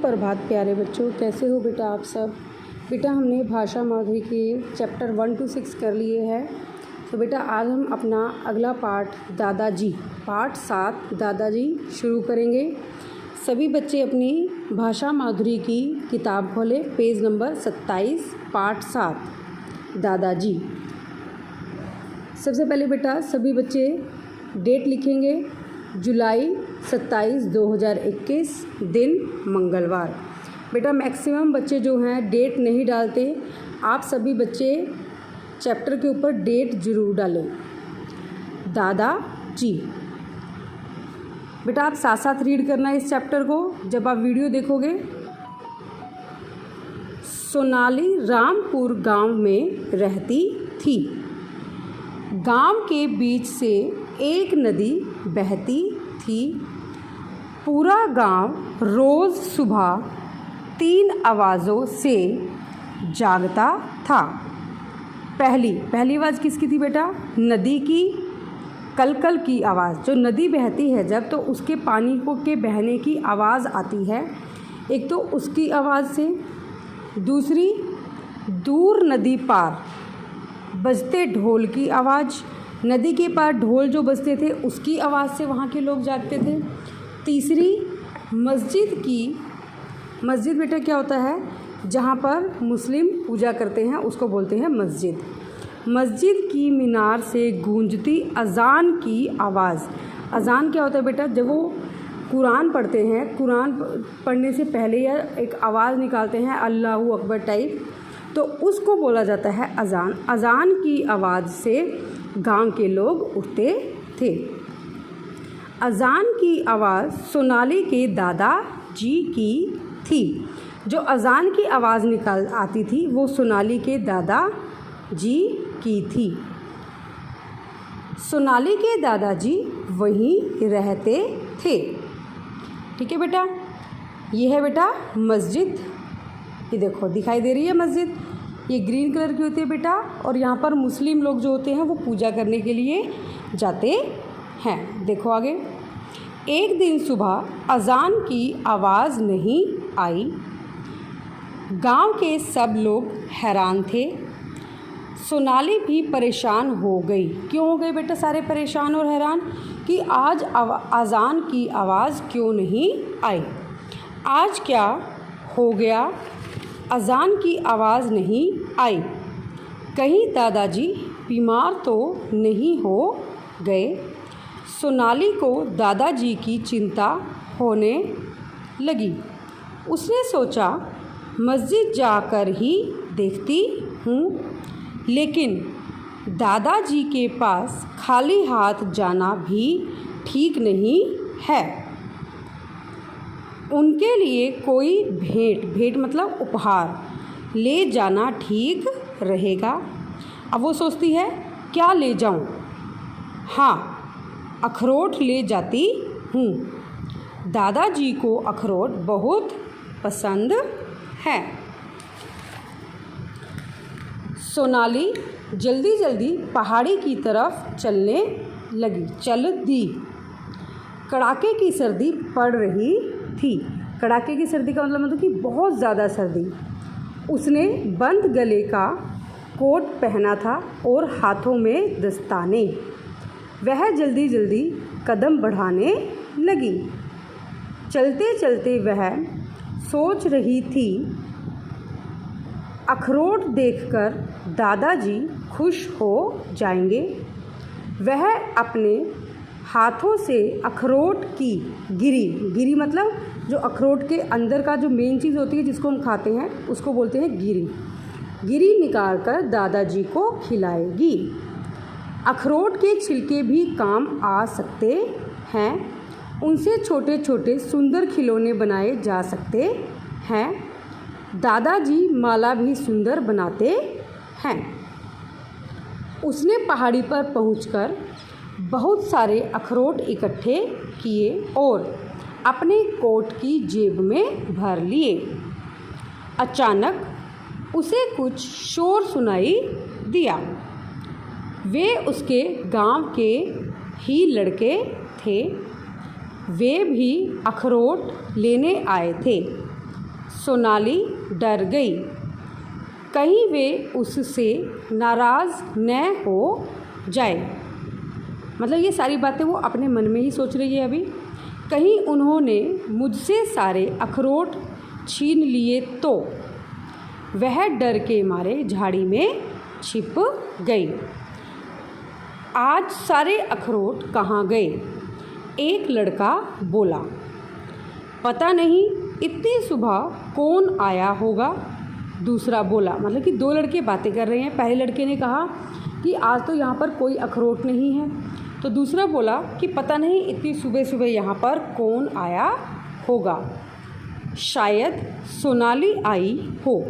प्रभात प्यारे बच्चों, कैसे हो बेटा आप सब। बेटा हमने भाषा माधुरी के चैप्टर 1 to 6 कर लिए हैं। तो बेटा आज हम अपना अगला पाठ दादाजी पाठ 7 दादाजी शुरू करेंगे। सभी बच्चे अपनी भाषा माधुरी की किताब खोलें, पेज नंबर 27 पाठ 7 दादाजी। सबसे पहले बेटा सभी बच्चे डेट लिखेंगे, जुलाई 27 2021 दिन मंगलवार। बेटा मैक्सिमम बच्चे जो हैं डेट नहीं डालते, आप सभी बच्चे चैप्टर के ऊपर डेट ज़रूर डालें। दादाजी बेटा आप साथ साथ रीड करना है इस चैप्टर को जब आप वीडियो देखोगे। सोनाली रामपुर गांव में रहती थी। गांव के बीच से एक नदी बहती थी। पूरा गांव रोज़ सुबह 3 आवाज़ों से जागता था। पहली आवाज़ किसकी थी बेटा? नदी की कलकल की आवाज़। जो नदी बहती है जब, तो उसके पानी को के बहने की आवाज़ आती है। एक तो उसकी आवाज़ से, दूसरी दूर नदी पार बजते ढोल की आवाज़। नदी के पार ढोल जो बजते थे उसकी आवाज़ से वहाँ के लोग जागते थे। तीसरी मस्जिद बेटा क्या होता है? जहाँ पर मुस्लिम पूजा करते हैं उसको बोलते हैं मस्जिद। मस्जिद की मीनार से गूंजती अज़ान की आवाज़। अज़ान क्या होता है बेटा? जब वो कुरान पढ़ते हैं, कुरान पढ़ने से पहले या एक आवाज़ निकालते हैं अल्लाहू अकबर टाइप, तो उसको बोला जाता है अज़ान। अज़ान की आवाज़ से गांव के लोग उठते थे। अज़ान की आवाज़ सोनाली के दादाजी की थी। जो अज़ान की आवाज़ निकल आती थी वो सोनाली के दादाजी की थी। सोनाली के दादाजी वहीं रहते थे। ठीक है बेटा, ये है बेटा मस्जिद। ये देखो दिखाई दे रही है मस्जिद, ये ग्रीन कलर की होती है बेटा। और यहाँ पर मुस्लिम लोग जो होते हैं वो पूजा करने के लिए जाते हैं। देखो आगे। एक दिन सुबह अज़ान की आवाज़ नहीं आई। गांव के सब लोग हैरान थे। सोनाली भी परेशान हो गई। क्यों हो गई बेटा सारे परेशान और हैरान? कि आज अज़ान की आवाज़ क्यों नहीं आई? आज क्या हो गया? अज़ान की आवाज़ नहीं आई। कहीं दादाजी बीमार तो नहीं हो गए? सोनाली को दादाजी की चिंता होने लगी। उसने सोचा मस्जिद जाकर ही देखती हूँ, लेकिन दादाजी के पास खाली हाथ जाना भी ठीक नहीं है। उनके लिए कोई भेंट मतलब उपहार ले जाना ठीक रहेगा। अब वो सोचती है क्या ले जाऊं? हाँ, अखरोट ले जाती हूँ। दादाजी को अखरोट बहुत पसंद है। सोनाली जल्दी जल्दी पहाड़ी की तरफ चलने लगी। चल दी। कड़ाके की सर्दी पड़ रही थी। कड़ाके की सर्दी का मतलब कि बहुत ज़्यादा सर्दी। उसने बंद गले का कोट पहना था और हाथों में दस्ताने। वह जल्दी जल्दी कदम बढ़ाने लगी। चलते चलते वह सोच रही थी, अखरोट देखकर दादाजी खुश हो जाएंगे। वह अपने हाथों से अखरोट की गिरी मतलब जो अखरोट के अंदर का जो मेन चीज़ होती है जिसको हम खाते हैं उसको बोलते हैं गिरी निकाल कर दादाजी को खिलाएगी। अखरोट के छिलके भी काम आ सकते हैं। उनसे छोटे छोटे सुंदर खिलौने बनाए जा सकते हैं। दादाजी माला भी सुंदर बनाते हैं। उसने पहाड़ी पर पहुंचकर बहुत सारे अखरोट इकट्ठे किए और अपने कोट की जेब में भर लिए। अचानक उसे कुछ शोर सुनाई दिया। वे उसके गांव के ही लड़के थे। वे भी अखरोट लेने आए थे। सोनाली डर गई, कहीं वे उससे नाराज़ न हो जाए। मतलब ये सारी बातें वो अपने मन में ही सोच रही है अभी। कहीं उन्होंने मुझसे सारे अखरोट छीन लिए तो वह डर के मारे झाड़ी में छिप गई। आज सारे अखरोट कहाँ गए? एक लड़का बोला। पता नहीं इतनी सुबह कौन आया होगा, दूसरा बोला। मतलब कि दो लड़के बातें कर रहे हैं। पहले लड़के ने कहा कि आज तो यहाँ पर कोई अखरोट नहीं है, तो दूसरा बोला कि पता नहीं इतनी सुबह सुबह यहाँ पर कौन आया होगा, शायद सोनाली आई हो,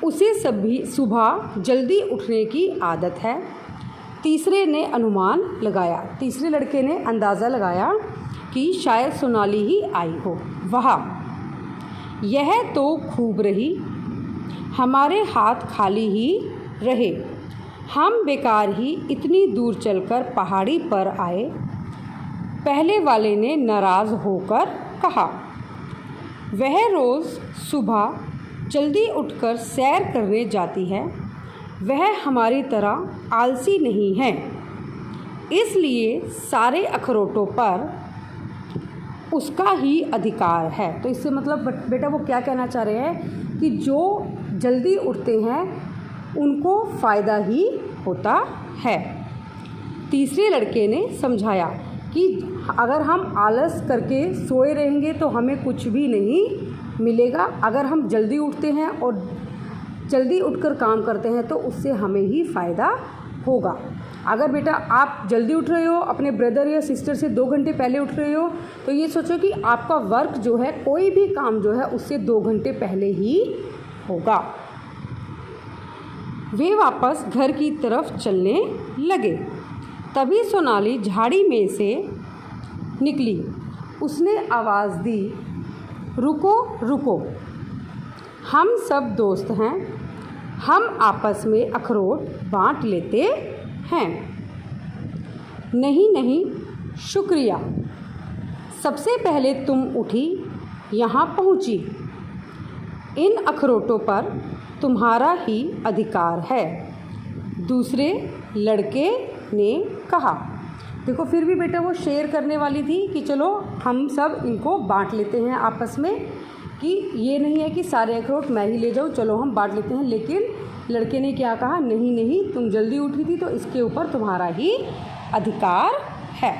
उसे सभी सुबह जल्दी उठने की आदत है। तीसरे ने अनुमान लगाया, तीसरे लड़के ने अंदाज़ा लगाया कि शायद सोनाली ही आई हो। वाह, यह तो खूब रही, हमारे हाथ खाली ही रहे, हम बेकार ही इतनी दूर चलकर पहाड़ी पर आए। पहले वाले ने नाराज़ होकर कहा। वह रोज़ सुबह जल्दी उठकर सैर करने जाती है, वह हमारी तरह आलसी नहीं है, इसलिए सारे अखरोटों पर उसका ही अधिकार है। तो इससे मतलब बेटा वो क्या कहना चाह रहे हैं कि जो जल्दी उठते हैं उनको फ़ायदा ही होता है। तीसरे लड़के ने समझाया कि अगर हम आलस करके सोए रहेंगे तो हमें कुछ भी नहीं मिलेगा, अगर हम जल्दी उठते हैं और जल्दी उठकर काम करते हैं तो उससे हमें ही फ़ायदा होगा। अगर बेटा आप जल्दी उठ रहे हो, अपने ब्रदर या सिस्टर से 2 घंटे पहले उठ रहे हो, तो ये सोचो कि आपका वर्क जो है, कोई भी काम जो है उससे 2 घंटे पहले ही होगा। वे वापस घर की तरफ चलने लगे। तभी सोनाली झाड़ी में से निकली। उसने आवाज़ दी, रुको रुको, हम सब दोस्त हैं, हम आपस में अखरोट बांट लेते हैं। नहीं नहीं, शुक्रिया, सबसे पहले तुम उठी, यहाँ पहुँची, इन अखरोटों पर तुम्हारा ही अधिकार है, दूसरे लड़के ने कहा। देखो फिर भी बेटा वो शेयर करने वाली थी कि चलो हम सब इनको बांट लेते हैं आपस में, कि ये नहीं है कि सारे अखरोट मैं ही ले जाऊँ, चलो हम बांट लेते हैं। लेकिन लड़के ने क्या कहा, नहीं नहीं, तुम जल्दी उठी थी तो इसके ऊपर तुम्हारा ही अधिकार है।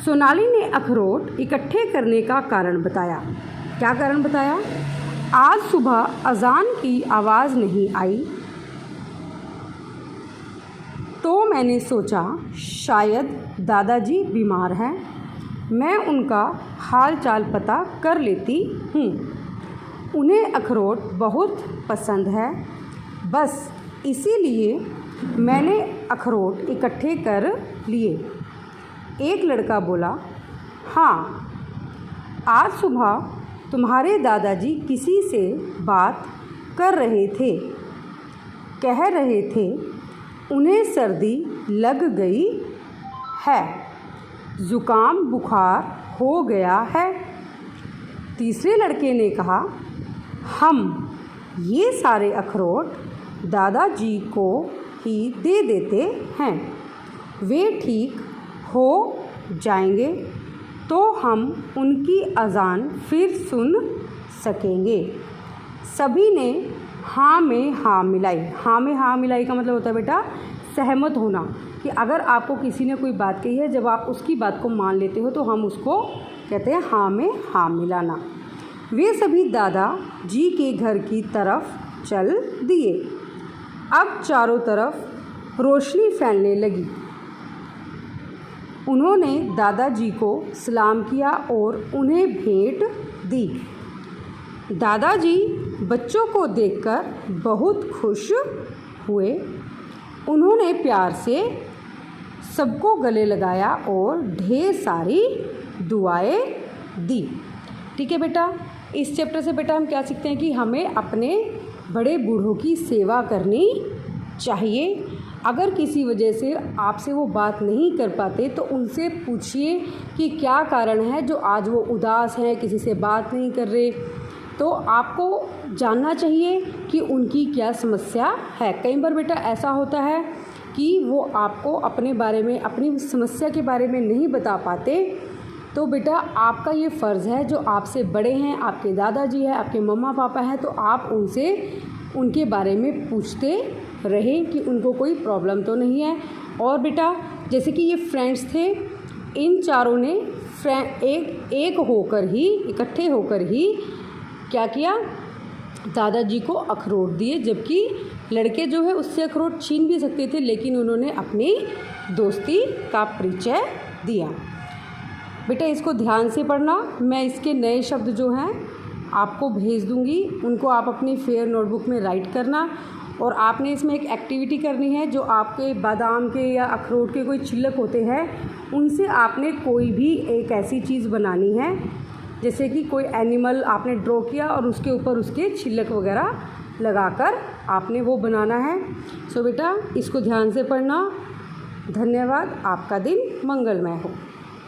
सोनाली ने अखरोट इकट्ठे करने का कारण बताया। क्या कारण बताया? आज सुबह अजान की आवाज़ नहीं आई तो मैंने सोचा शायद दादाजी बीमार हैं, मैं उनका हाल चाल पता कर लेती हूँ। उन्हें अखरोट बहुत पसंद है, बस इसीलिए मैंने अखरोट इकट्ठे कर लिए। एक लड़का बोला, हाँ, आज सुबह तुम्हारे दादाजी किसी से बात कर रहे थे, कह रहे थे उन्हें सर्दी लग गई है, ज़ुकाम बुखार हो गया है। तीसरे लड़के ने कहा, हम ये सारे अखरोट दादाजी को ही दे देते हैं, वे ठीक हो जाएंगे तो हम उनकी अज़ान फिर सुन सकेंगे। सभी ने हाँ में हाँ मिलाई। हाँ में हाँ मिलाई का मतलब होता है बेटा सहमत होना, कि अगर आपको किसी ने कोई बात कही है, जब आप उसकी बात को मान लेते हो तो हम उसको कहते हैं हाँ में हाँ मिलाना। वे सभी दादा जी के घर की तरफ चल दिए। अब चारों तरफ रोशनी फैलने लगी। उन्होंने दादाजी को सलाम किया और उन्हें भेंट दी। दादाजी बच्चों को देखकर बहुत खुश हुए। उन्होंने प्यार से सबको गले लगाया और ढेर सारी दुआएं दी। ठीक है बेटा, इस चैप्टर से बेटा हम क्या सीखते हैं कि हमें अपने बड़े बूढ़ों की सेवा करनी चाहिए। अगर किसी वजह से आपसे वो बात नहीं कर पाते तो उनसे पूछिए कि क्या कारण है जो आज वो उदास हैं, किसी से बात नहीं कर रहे। तो आपको जानना चाहिए कि उनकी क्या समस्या है। कई बार बेटा ऐसा होता है कि वो आपको अपने बारे में, अपनी समस्या के बारे में नहीं बता पाते, तो बेटा आपका ये फ़र्ज़ है, जो आपसे बड़े हैं, आपके दादाजी हैं, आपके मम्मा पापा हैं, तो आप उनसे उनके बारे में पूछते रहें कि उनको कोई प्रॉब्लम तो नहीं है। और बेटा जैसे कि ये फ्रेंड्स थे, इन चारों ने एक होकर ही, इकट्ठे होकर ही क्या किया, दादाजी को अखरोट दिए, जबकि लड़के जो है उससे अखरोट छीन भी सकते थे, लेकिन उन्होंने अपनी दोस्ती का परिचय दिया। बेटा इसको ध्यान से पढ़ना, मैं इसके नए शब्द जो हैं आपको भेज दूंगी, उनको आप अपनी फेयर नोटबुक में राइट करना। और आपने इसमें एक एक्टिविटी करनी है, जो आपके बादाम के या अखरोट के कोई छिलक होते हैं, उनसे आपने कोई भी एक ऐसी चीज़ बनानी है, जैसे कि कोई एनिमल आपने ड्रॉ किया और उसके ऊपर उसके छिलक वगैरह लगाकर आपने वो बनाना है। सो बेटा इसको ध्यान से पढ़ना। धन्यवाद, आपका दिन मंगलमय हो।